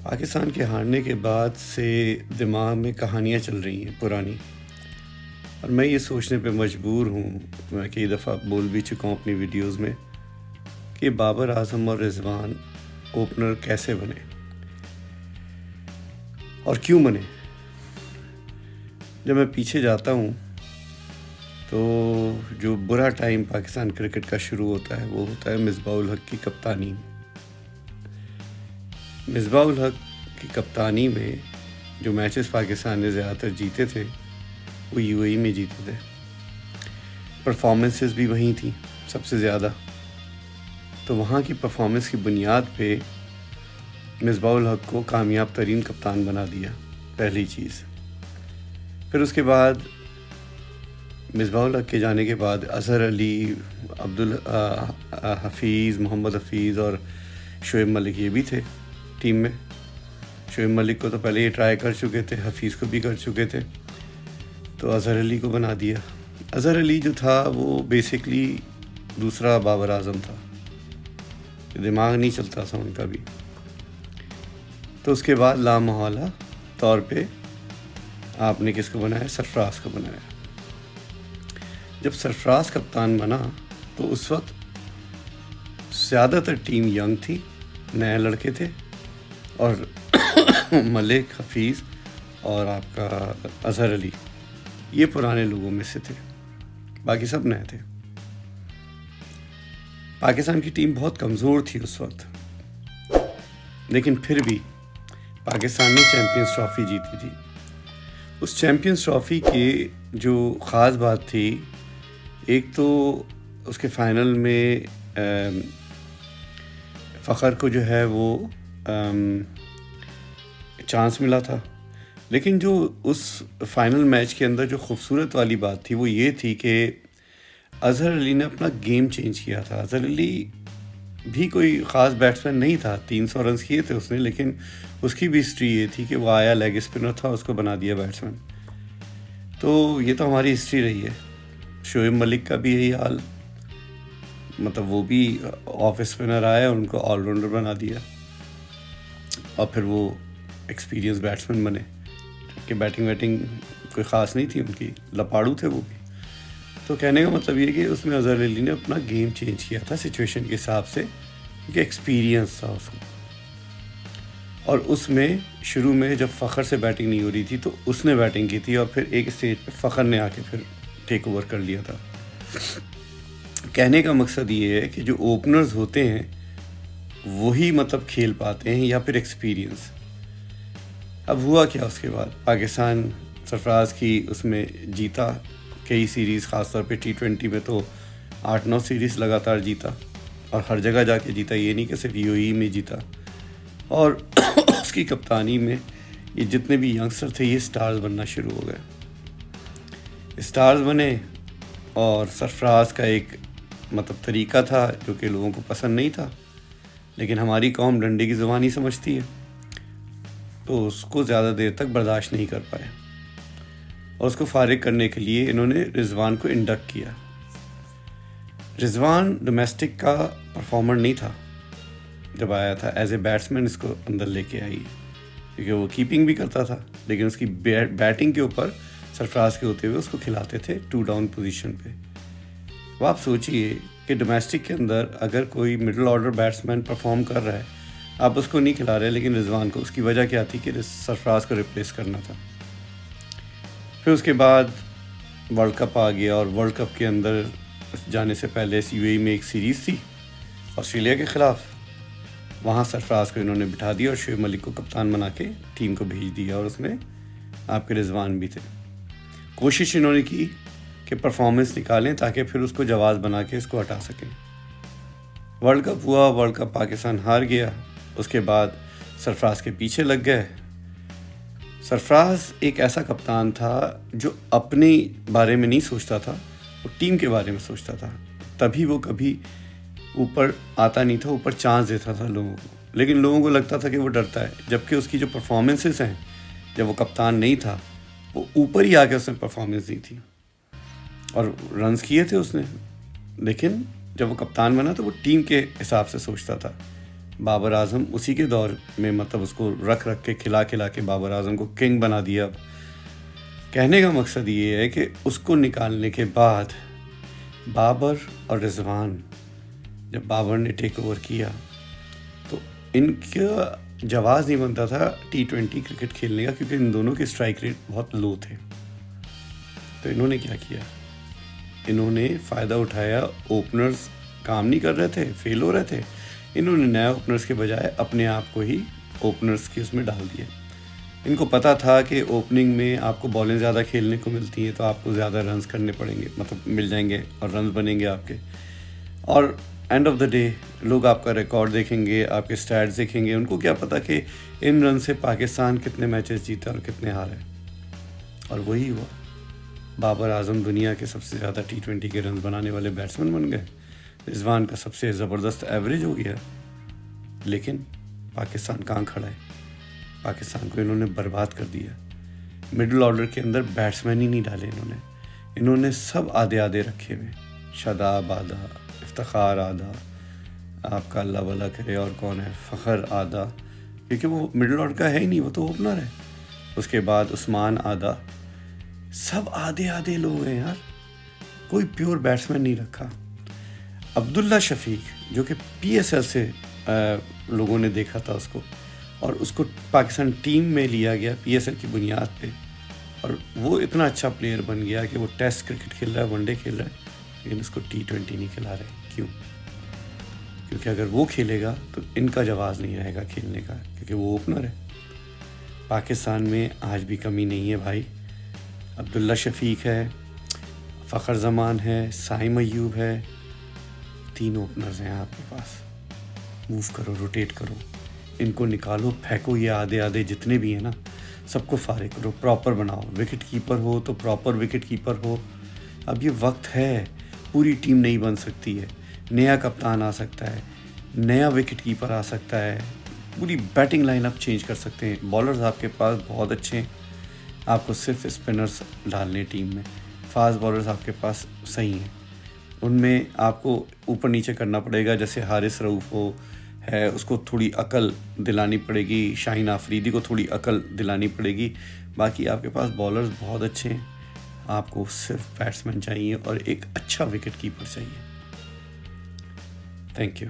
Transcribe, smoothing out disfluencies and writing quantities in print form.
पाकिस्तान के हारने के बाद से दिमाग में कहानियाँ चल रही हैं पुरानी। और मैं ये सोचने पे मजबूर हूँ, मैं कई दफ़ा बोल भी चुका हूँ अपनी वीडियोस में, कि बाबर आजम और रिजवान ओपनर कैसे बने और क्यों बने। जब मैं पीछे जाता हूँ तो जो बुरा टाइम पाकिस्तान क्रिकेट का शुरू होता है वो होता है मिसबाह-उल हक की कप्तानी। मिसबाह-उल हक की कप्तानी में जो मैचेस पाकिस्तान ने ज़्यादातर जीते थे वो यूएई में जीते थे। परफॉर्मेंसेस भी वहीं थी सबसे ज़्यादा, तो वहाँ की परफॉर्मेंस की बुनियाद पे मिसबाह-उल हक को कामयाब तरीन कप्तान बना दिया, पहली चीज़। फिर उसके बाद मिसबाह-उल हक के जाने के बाद अज़हर अली, अब्दुल हफीज़, मोहम्मद हफीज़ और शोएब मलिक ये भी थे टीम में। शोएब मलिक को तो पहले ये ट्राई कर चुके थे, हफीज़ को भी कर चुके थे, तो अज़हर अली को बना दिया। अज़हर अली जो था वो बेसिकली दूसरा बाबर आजम था, दिमाग नहीं चलता था उनका भी। तो उसके बाद लामहौला तौर पे आपने किसको बनाया? सरफराज को बनाया। जब सरफराज कप्तान बना तो उस वक्त ज़्यादातर टीम यंग थी, नए लड़के थे, और मलिक, हफीज़ और आपका अज़हर अली ये पुराने लोगों में से थे, बाकी सब नए थे। पाकिस्तान की टीम बहुत कमज़ोर थी उस वक्त, लेकिन फिर भी पाकिस्तान ने चैम्पियंस ट्रॉफ़ी जीती थी। उस चैम्पियंस ट्रॉफ़ी की जो ख़ास बात थी, एक तो उसके फाइनल में फ़खर को जो है वो चांस मिला था, लेकिन जो उस फाइनल मैच के अंदर जो खूबसूरत वाली बात थी वो ये थी कि अज़हर अली ने अपना गेम चेंज किया था। अज़हर अली भी कोई ख़ास बैट्समैन नहीं था, 300 रन किए थे उसने, लेकिन उसकी भी हिस्ट्री ये थी कि वो आया, लेग स्पिनर था, उसको बना दिया बैट्समैन। तो ये तो हमारी हिस्ट्री रही है। शोएब मलिक का भी यही हाल, मतलब वो भी ऑफ स्पिनर आया, उनको ऑलराउंडर बना दिया और फिर वो एक्सपीरियंस बैट्समैन बने, कि बैटिंग कोई ख़ास नहीं थी उनकी, लपाड़ू थे वो भी। तो कहने का मतलब ये कि उसमें अज़हर अली ने अपना गेम चेंज किया था सिचुएशन के हिसाब से, क्योंकि एक्सपीरियंस था उसको। और उसमें शुरू में जब फ़खर से बैटिंग नहीं हो रही थी तो उसने बैटिंग की थी, और फिर एक स्टेज पे फ़खर ने आके फिर टेक ओवर कर लिया था। कहने का मकसद ये है कि जो ओपनर्स होते हैं वही मतलब खेल पाते हैं, या फिर एक्सपीरियंस। अब हुआ क्या उसके बाद? पाकिस्तान सरफराज की उसमें जीता कई सीरीज़, ख़ासतौर पे T20 में तो 8-9 सीरीज़ लगातार जीता, और हर जगह जाके जीता, ये नहीं कि सिर्फ यूएई में जीता। और उसकी कप्तानी में ये जितने भी यंगस्टर थे ये स्टार्स बनना शुरू हो गए, स्टार्स बने। और सरफराज का एक मतलब तरीका था जो कि लोगों को पसंद नहीं था, लेकिन हमारी कौम डंडे की ज़ुबान ही समझती है, तो उसको ज़्यादा देर तक बर्दाश्त नहीं कर पाए, और उसको फारिग करने के लिए इन्होंने रिजवान को इंडक्ट किया। रिजवान डोमेस्टिक का परफॉर्मर नहीं था जब आया था, एज ए बैट्समैन इसको अंदर लेके आई, क्योंकि वो कीपिंग भी करता था, लेकिन उसकी बैटिंग के ऊपर सरफराज के होते हुए उसको खिलाते थे 2 डाउन पोजीशन पे। अब आप सोचिए कि डोमेस्टिक के अंदर अगर कोई मिडिल ऑर्डर बैट्समैन परफॉर्म कर रहा है, आप उसको नहीं खिला रहे, लेकिन रिजवान को, उसकी वजह क्या थी कि सरफराज को रिप्लेस करना था। फिर उसके बाद वर्ल्ड कप आ गया, और वर्ल्ड कप के अंदर जाने से पहले यूएई में एक सीरीज़ थी ऑस्ट्रेलिया के ख़िलाफ़, वहाँ सरफराज को इन्होंने बिठा दिया और शोएब मलिक को कप्तान बना के टीम को भेज दिया, और उसमें आपके रिजवान भी थे। कोशिश इन्होंने की कि परफॉर्मेंस निकालें ताकि फिर उसको जवाज़ बना के इसको हटा सकें। वर्ल्ड कप हुआ, वर्ल्ड कप पाकिस्तान हार गया। उसके बाद सरफराज के पीछे लग गए। सरफराज एक ऐसा कप्तान था जो अपने बारे में नहीं सोचता था, वो टीम के बारे में सोचता था, तभी वो कभी ऊपर आता नहीं था, ऊपर चांस देता था लोगों को, लेकिन लोगों को लगता था कि वो डरता है। जबकि उसकी जो परफॉर्मेंसेस हैं, जब वो कप्तान नहीं था, वो ऊपर ही आके उसने परफॉर्मेंस दी थी और रन्स किए थे उसने, लेकिन जब वो कप्तान बना तो वो टीम के हिसाब से सोचता था बाबर आजम उसी के दौर में, मतलब उसको रख रख के खिला खिला के बाबर आजम को किंग बना दिया। कहने का मकसद ये है कि उसको निकालने के बाद बाबर और रिजवान, जब बाबर ने टेक ओवर किया तो इनका जवाज़ नहीं बनता था T20 क्रिकेट खेलने का, क्योंकि इन दोनों के स्ट्राइक रेट बहुत लो थे। तो इन्होंने क्या किया, इन्होंने फ़ायदा उठाया। ओपनर्स काम नहीं कर रहे थे, फेल हो रहे थे, इन्होंने नया ओपनर्स के बजाय अपने आप को ही ओपनर्स के उसमें डाल दिया। इनको पता था कि ओपनिंग में आपको बॉलें ज़्यादा खेलने को मिलती हैं, तो आपको ज़्यादा रन्स करने पड़ेंगे, मतलब मिल जाएंगे और रन्स बनेंगे आपके। और एंड ऑफ द डे लोग आपका रिकॉर्ड देखेंगे, आपके स्टैट्स देखेंगे, उनको क्या पता कि इन रन से पाकिस्तान कितने मैचेस जीता और कितने हारे। और वही हुआ, बाबर आजम दुनिया के सबसे ज़्यादा T20 के रन बनाने वाले बैट्समैन बन गए, रिजवान का सबसे ज़बरदस्त एवरेज हो गया। लेकिन पाकिस्तान कहाँ खड़ा है, पाकिस्तान को इन्होंने बर्बाद कर दिया। मिडिल ऑर्डर के अंदर बैट्समैन ही नहीं डाले इन्होंने सब आधे आधे रखे हुए, शादाब आधा, इफ्तिखार आधा, आपका अल्लाह भला करे और कौन है, फ़खर आधा, क्योंकि वो मिडिल ऑर्डर का है ही नहीं, वो तो ओपनर है। उसके बाद उस्मान आधा, सब आधे आधे लोग हैं यार, कोई प्योर बैट्समैन नहीं रखा। अब्दुल्ला शफीक जो कि PSL से लोगों ने देखा था उसको, और उसको पाकिस्तान टीम में लिया गया PSL की बुनियाद पे, और वो इतना अच्छा प्लेयर बन गया कि वो टेस्ट क्रिकेट खेल रहा है, वनडे खेल रहा है, लेकिन उसको T20 नहीं खिला रहे। क्यों? क्योंकि अगर वो खेलेगा तो इनका जवाज़ नहीं रहेगा खेलने का, क्योंकि वो ओपनर है। पाकिस्तान में आज भी कमी नहीं है भाई, अब्दुल्ला शफीक है, फ़खर जमान है, साइम अयूब है, 3 ओपनर्स हैं आपके पास। मूव करो, रोटेट करो, इनको निकालो, फेंको, ये आधे आधे जितने भी हैं ना, सबको फारिग करो, प्रॉपर बनाओ। विकेट कीपर हो तो प्रॉपर विकेट कीपर हो। अब ये वक्त है, पूरी टीम नहीं बन सकती है, नया कप्तान आ सकता है, नया विकेट कीपर आ सकता है, पूरी बैटिंग लाइनअप चेंज कर सकते हैं। बॉलर्स आपके पास बहुत अच्छे हैं, आपको सिर्फ स्पिनर्स डालने टीम में। फास्ट बॉलर्स आपके पास सही हैं, उनमें आपको ऊपर नीचे करना पड़ेगा। जैसे हारिस रऊफ़ हो है, उसको थोड़ी अकल दिलानी पड़ेगी, शाहीन आफरीदी को थोड़ी अकल दिलानी पड़ेगी। बाकी आपके पास बॉलर्स बहुत अच्छे हैं, आपको सिर्फ बैट्समैन चाहिए और एक अच्छा विकेट कीपर चाहिए। Thank you.